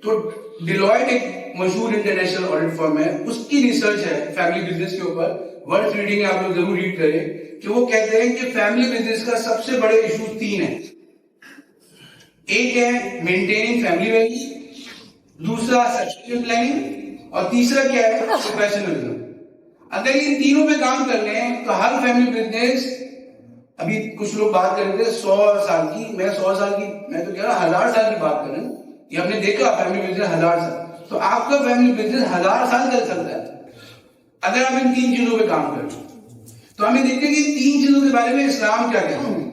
تو ڈیلوائٹ ایک مشہور انٹرنیشنل آڈٹ فرم ہے، اس کی ریسرچ ہے فیملی بزنس کے اوپر، ورڈ ریڈنگ آپ لوگ ضرور ریڈ کریں، کہ وہ کہتے ہیں کہ فیملی بزنس کا سب سے بڑے ایشو 3 ہیں. ایک ہے مینٹیننگ فیملی ویلیو، دوسرا سکسیشن پلاننگ، اور تیسرا کیا ہے پروفیشنلزم. اگر ان تینوں پہ کام کر لیں تو ہر فیملی بزنس، ابھی کچھ لوگ بات کر رہے تھے 100 سال کی، میں 100 سال کی، میں تو کہہ رہا 1000 سال کی بات کر رہا ہوں. یہ ہم نے دیکھا فیملی بزنس 1000 سال، تو آپ کا فیملی بزنس 1000 سال چل سکتا ہے اگر آپ ان 3 چیزوں پہ کام کریں. تو ہمیں دیکھتے ہیں کہ ان 3 چیزوں کے بارے میں اسلام کیا کہتا ہے.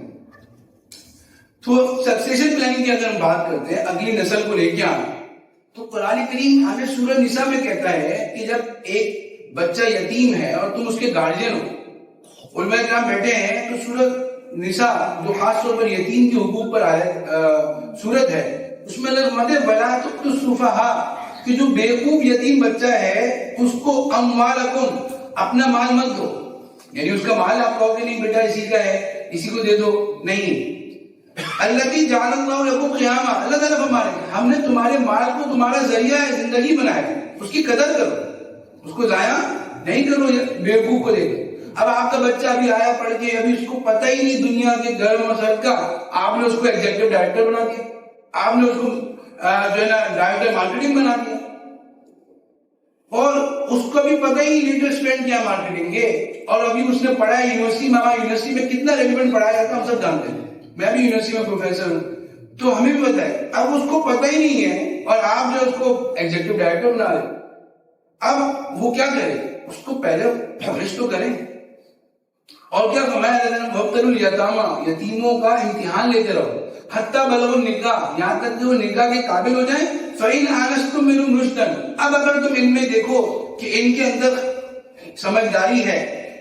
تو سکسیشن پلاننگ کی اگر ہم بات کرتے ہیں، اگلی نسل کو لے کے آنا، تو قرآن کریم ہمیں سورہ نساء میں کہتا ہے کہ جب ایک بچہ یتیم ہے اور تم اس کے گارجین ہو، علماء کرام بیٹھے ہیں، تو سورہ نساء جو خاص طور پر یتیم کے حقوق پر سورت ہے، اس میں اللہ فرماتے ہیں وَلَا تُؤْتُوا السُّفَهَاءَ، کہ جو بیوقوف یتیم بچہ ہے اس کو اموالکم، اپنا مال مت دو. یعنی اس کا مال آپ کہو کہ نہیں بیٹا اسی کا ہے، اسی کو دے دو، نہیں. الذی جعل اللہ لکم قیاما، اللہ تعالیٰ فرما رہے ہیں ہم نے تمہارے مال کو تمہارا ذریعہ ہے زندگی بنایا، اس کی قدر کرو، اس کو ضائع نہیں کرو بیوقوف کو دے دو. اب آپ کا بچہ ابھی آیا پڑھ کے، ابھی اس کو پتہ ہی نہیں دنیا کے گھر مسائل کا، آپ نے اس کو ایگزیکٹو ڈائریکٹر بنا دیا، آپ نے اس کو جو ہے نا ڈائریکٹر مارکیٹنگ بنا دیا، اور اس کو بھی پتہ ہی لیٹسٹ ٹرینڈ کیا مارکیٹنگ کے. اور ابھی اس نے پڑھا ہے یونیورسٹی میں، یونیورسٹی میں کتنا ریلیونٹ پڑھایا جاتا ہے ہم سب جانتے ہیں، میں بھی یونیورسٹی میں پروفیسر ہوں، تو ہمیں بھی پتہ ہے. اب اس کو پتہ ہی نہیں ہے اور آپ جو اس کو ایگزیکٹو ڈائریکٹر بنا رہے، اب وہ کیا کرے؟ اس کو پہلے پبلش تو کریں. اور کیا فرمایا وَابْتَلُوا الْيَتَامَىٰ، یتیموں کا امتحان لیتے رہو، حتیٰ بلغوا النکاح، یہاں تک کہ وہ نکاح کے قابل ہو جائیں. فَإِنْ آنَسْتُم مِّنْهُمْ رُشْدًا، اب اگر تم ان میں دیکھو کہ ان کے اندر سمجھداری ہے،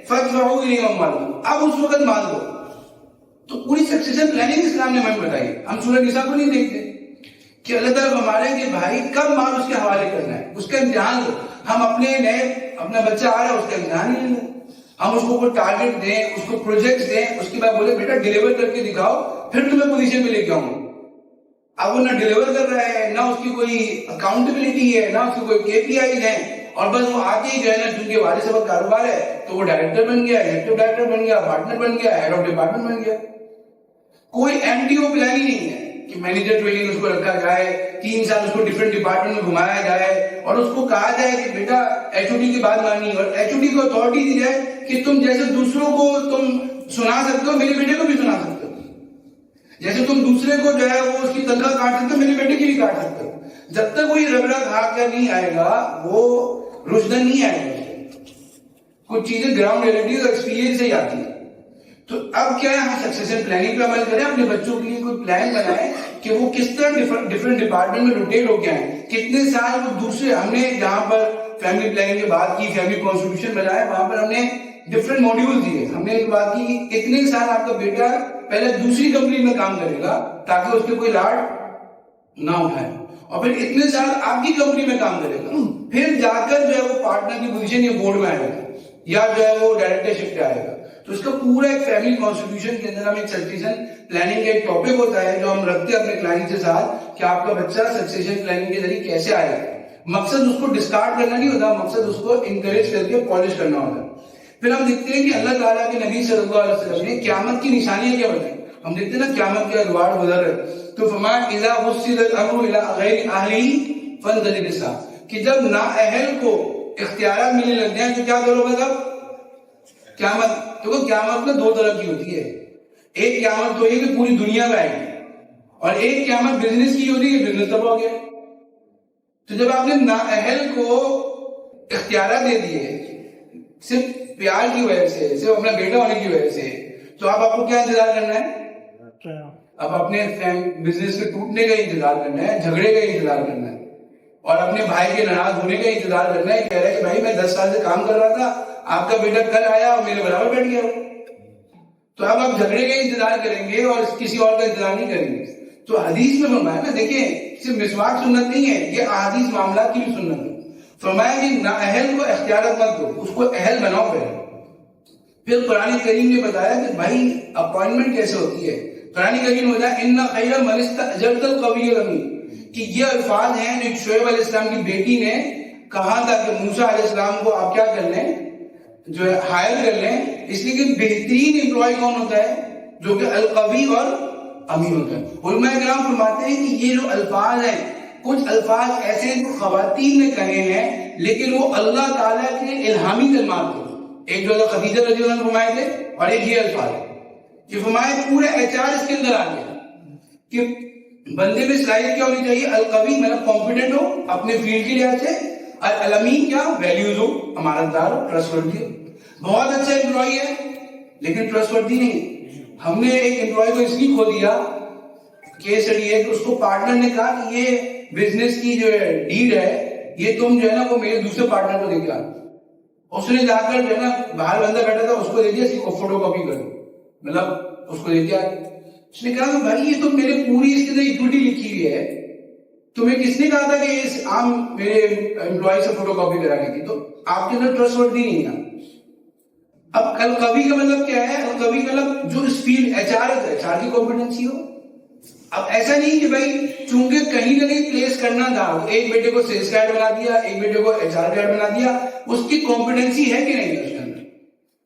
فَادْفَعُوا إِلَيْهِمْ أَمْوَالَهُمْ، اب اس وقت مال دو. تو پوری سکسیشن پلاننگ اسلام نے ہمیں بتائی. ہم سورہ نساء کو نہیں دیکھتے کہ اللہ تعالیٰ ہمارے کہ بھائی کب مال اس کے حوالے کرنا ہے، اس کا امتحان لو. ہم اپنا بچہ آ رہا ہے اس کا امتحان ہی نہیں لیں، ہم اس کو کوئی ٹارگٹ دیں، اس کو پروجیکٹ دیں، اس کے بعد بولے بیٹا ڈیلیور کر کے دکھاؤ پھر تمہیں پوزیشن پہ لے کے آؤں. اب وہ نہ ڈیلیور کر رہا ہے، نہ اس کی کوئی اکاؤنٹیبلٹی ہے، نہ اس کی کوئی KPIs ہیں، اور بس وہ آتے ہی جو ہے نا چونکہ والد صاحب کاروبار ہے تو وہ ڈائریکٹر بن گیا، ایگزیکٹو ڈائریکٹر بن گیا، پارٹنر بن گیا، ہیڈ آف ڈپارٹمنٹ بن گیا. کوئی MTO پلان ہی نہیں ہے کہ مینیجر ٹریننگ اس کو رکھا جائے، 3 سال اس کو ڈفرینٹ ڈپارٹمنٹ میں گھمایا جائے اور اس کو کہا جائے کہ بیٹا HOD کی بات مانی، اور HOD کو اتھارٹی دی جائے کہ تم جیسے دوسروں کو تم سنا سکتے ہو، میرے بیٹے کو بھی سنا سکتے ہو، جیسے تم دوسرے کو جو ہے وہ اس کی تنخواہ کاٹ سکتے ہو، میرے بیٹے کی بھی کاٹ سکتے ہو. جب تک وہ یہ رگڑا کھا کر نہیں آئے گا وہ رشدن نہیں آئے گا. کچھ چیزیں گراؤنڈ ریئلٹی اور ایکسپیرینس سے ہی آتی ہیں. تو اب کیا ہے، ہم سکسیشن پلاننگ پہ عمل کریں، اپنے بچوں کے لیے کوئی پلان بنائیں کہ وہ کس طرح ڈفرنٹ ڈپارٹمنٹ میں روٹیٹ ہو کے آئیں، کتنے سال وہ دوسرے. ہم نے جہاں پر فیملی پلاننگ کی بات کی، فیملی کانسٹیٹیوشن بنایا، وہاں پر ہم نے ڈفرنٹ ماڈیول دیے. ہم نے ایک بات کی کہ کتنے سال آپ کا بیٹا پہلے دوسری کمپنی میں کام کرے گا تاکہ اس کے کوئی لاڈ نہ اٹھائے، اور پھر اتنے سال آپ کی کمپنی میں کام کرے گا، پھر جا کر جو ہے وہ پارٹنر کی پوزیشن یا بورڈ میں آئے گا یا جو ہے وہ ڈائریکٹرشپ پہ آئے گا. تو اس کا پورا ایک فیملی کانسٹیٹیوشن کے اندر ہم ایک سکسیشن پلاننگ کا ایک ٹاپک ہوتا ہے جو ہم رکھتے ہیں اپنے کلائنٹ کے ساتھ کہ آپ کا بچہ سکسیشن پلاننگ کے ذریعے کیسے آئے گا. مقصد اس کو ڈسکارڈ کرنا نہیں ہوتا، مقصد اس کو انکریج کر کے پالش کرنا ہوتا ہے. پھر ہم دیکھتے ہیں کہ اللہ تعالیٰ کے نبی صلی اللہ علیہ وسلم نے قیامت کی نشانیاں کیا بتائیں. ہم دیکھتے ہیں نا قیامت کے ادوار گزر رہے، تو فرمایا اذا وصل الامر الى غیر اہلہ فانتظر الساعۃ، کہ جب نااہل کو اختیارات ملنے لگ جائیں تو کیا کرو گے؟ تب قیامت. تو قیامت میں 2 طرح کی ہوتی ہے. ایک قیامت تو یہ کہ پوری دنیا میں آئے گی، اور ایک قیامت بزنس کی ہوتی ہے کہ بزنس تباہ ہو گیا. تو جب آپ نے نااہل کو اختیارات دے دیے صرف پیار کی وجہ سے، صرف اپنا بیٹا ہونے کی وجہ سے، تو اب آپ کو کیا انتظار کرنا ہے؟ اب اپنے بزنس کے ٹوٹنے کا انتظار کرنا ہے، جھگڑے کا انتظار کرنا ہے، اور اپنے بھائی کے ناراض ہونے کا انتظار کرنا ہے. کہہ رہا ہے کہ بھائی میں 10 سال سے کام کر رہا تھا، آپ کا بیٹا کل آیا اور میرے برابر بیٹھ گیا. تو اب آپ جھگڑے کا انتظار کریں گے اور کسی اور کا انتظار نہیں کریں گے. تو حدیث میں فرمایا نا، دیکھیں صرف مسواک سنت نہیں ہے، یہ احادیث معاملات کی بھی سنت ہے. فرمایا کہ نااہل کو اختیارات مت دو، اس کو اہل بناؤ پہلے. پھر قرآن کریم نے بتایا کہ بھائی اپوائنٹمنٹ کیسے ہوتی ہے. قرآن کریم ہوتا ہے ان خیر من استاجرت القوی الامین، کہ یہ الفاظ ہیں جو شعیب علیہ السلام کی بیٹی نے کہا تھا کہ موسیٰ علیہ السلام کو آپ کیا کر لیں, جو ہے ہائر کر لیں, اس لیے کہ بہترین امپلائی کون ہوتا ہے, جو کہ القوی اور امین ہوتا ہے. علماء کرام فرماتے ہیں کہ یہ جو الفاظ ہیں, کچھ الفاظ ایسے ہیں جو خواتین نے کہے ہیں لیکن وہ اللہ تعالیٰ کے الہامی کلمات تھے. ایک جو خدیجہ رضی اللہ عنہ فرمائے تھے, اور ایک یہ الفاظ ہے کہ فرمائے پورے HR اس کے اندر آ گیا کہ بندے میں صلاحیت کیا ہونی چاہیے, القوی مطلب کانفیڈنٹ ہو اپنے فیلڈ کے لحاظ سے, اور الامین کیا ویلیوز ہو, امانتدار ہو, ٹرسٹ وردی ہو. بہت اچھا امپلائی ہے لیکن ٹرسٹ وردی نہیں. ہم نے ایک امپلائی کو اس لیے کھو دیا, کیس اسٹڈی ہے کہ اس کو پارٹنر نے کہا کہ یہ بزنس کی جو ہے ڈیل ہے یہ تم جو ہے نا وہ میرے دوسرے پارٹنر کو دے کے آ. اس نے جا کر جو ہے نا باہر بندہ بیٹھا تھا اس کو دے دیا, اس کی فوٹو کاپی کر دو, مطلب اس کو دے دیا. اس نے کہا کہ بھائی یہ تو میرے پوری اس کے اندر ایکوٹی لکھی ہوئی ہے, تمہیں کس نے کہا تھا کہ اس عام میرے امپلائی سے فوٹو کاپی کرانے کی, تو آپ کے اندر ٹرسٹ وردی نہیں ہے. اب القوی کا مطلب کیا ہے, القوی کا مطلب جو اس فیلڈ HR ہے, HR کی کمپیٹنسی ہو. اب ایسا نہیں کہ بھائی چونکہ کہیں نہ کہیں پلیس کرنا تھا, ایک بیٹے کو سیلز کا ایڈ بنا دیا, ایک بیٹے کو HR کا ایڈ بنا دیا, اس کی کمپیٹنسی ہے کہ نہیں اس کے اندر.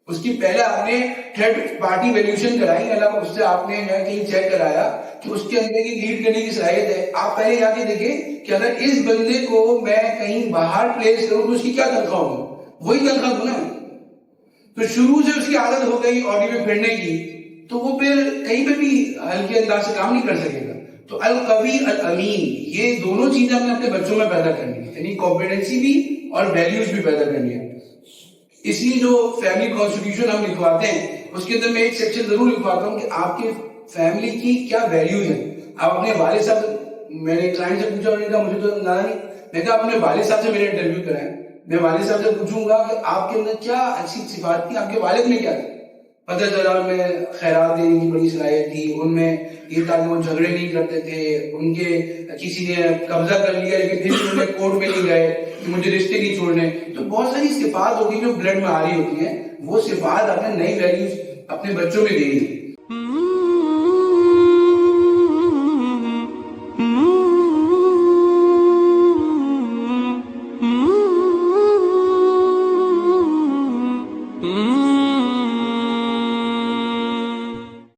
اس کی پہلے آپ نے تھرڈ پارٹی ویلیوشن کرائی, مطلب اس سے آپ نے کہیں چیک کرایا کہ اس کے اندر کی لیڈ کرنے کی صلاحیت ہے. آپ پہلے جا کے دیکھیں کہ اگر اس بندے کو میں کہیں باہر پلیس کروں تو اس کی کیا تنخواہ ہوگی, وہی تنخواہ دوں نا. تو شروع سے اس کی عادت ہو گئی آڈی میں پھرنے کی, تو وہ پھر کہیں پہ بھی ہلکے انداز سے کام نہیں کر سکے گا. تو القوی الامین یہ دونوں چیزیں ہم نے اپنے بچوں میں پیدا کرنی ہے, یعنی کمپیٹنسی بھی اور ویلیوز بھی پیدا کرنی ہے. اس لیے جو فیملی کانسٹیٹیوشن ہم لکھواتے ہیں اس کے اندر میں ایک سیکشن ضرور لکھواتا ہوں کہ آپ کے فیملی کی کیا ویلیوز ہیں. آپ اپنے والد صاحب, میں نے کلائنٹ سے پوچھا, انہوں نے کہا مجھے تو نہ نہیں, میں کہا اپنے والد صاحب سے میرے انٹرویو کرائیں, میں والد صاحب سے پوچھوں گا کہ آپ کے اندر کیا اچھی صفات تھی, آپ کے والد میں کیا تھی. پتہ چلا ان میں خیرات دینے کی بڑی صلاحیت تھی, ان میں یہ تھا کہ وہ جھگڑے نہیں کرتے تھے, ان کے کسی نے قبضہ کر لیا لیکن پھر انہوں نے کورٹ میں نہیں گئے کہ مجھے رشتے نہیں چھوڑنے. تو بہت ساری صفات ہوتی ہیں جو بلڈ میں آ رہی ہوتی ہیں, وہ صفات آپ نے نئی ویلیوز اپنے بچوں میں دینی.